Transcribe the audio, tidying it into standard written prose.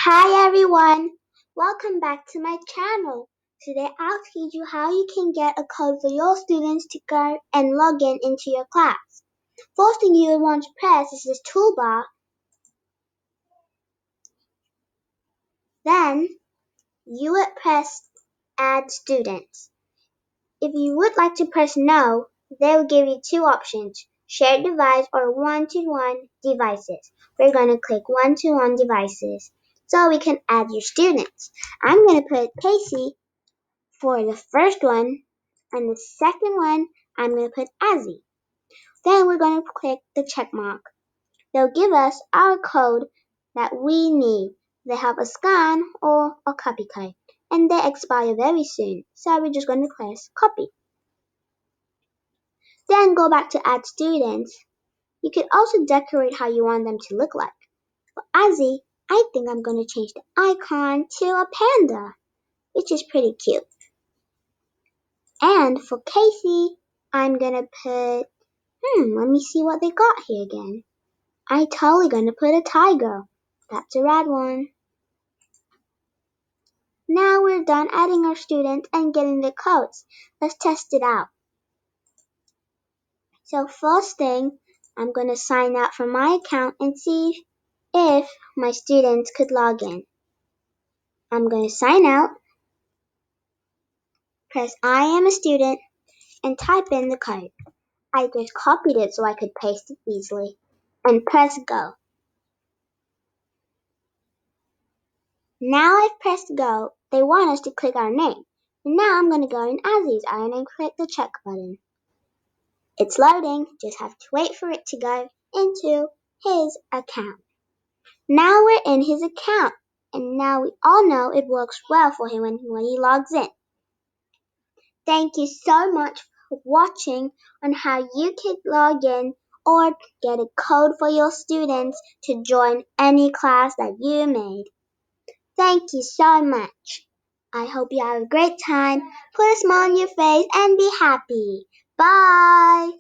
Hi everyone, welcome back to my channel. Today I'll teach you how you can get a code for your students to go and log in into your class. First thing you will want to press is this toolbar. Then you would press add students. If you would like to press no, they will give you two options, shared device or one-to-one devices. We're going to click one-to-one devices so we can add your students. I'm going to put Casey for the first one, and the second one, I'm going to put Azzy. Then we're going to click the check mark. They'll give us our code that we need. They have a scan or a copy code, and they expire very soon, so we're just going to press copy. Then go back to add students. You can also decorate how you want them to look like. For Azzy, I think I'm going to change the icon to a panda, which is pretty cute. And for Casey, I'm gonna put, let me see what they got here again. I totally gonna put a tiger. That's a red one. Now we're done adding our students and getting the codes. Let's test it out. So first thing, I'm gonna sign out from my account and see if my students could log in. I'm gonna sign out, press I am a student, and type in the code. I just copied it so I could paste it easily, and press go. Now I've pressed go, they want us to click our name. And now I'm going to go in Azzy's iron and click the check button. It's loading, just have to wait for it to go into his account. Now we're in his account, and now we all know it works well for him when he logs in. Thank you so much for watching on how you can log in or get a code for your students to join any class that you made. Thank you so much. I hope you have a great time. Put a smile on your face and be happy. Bye.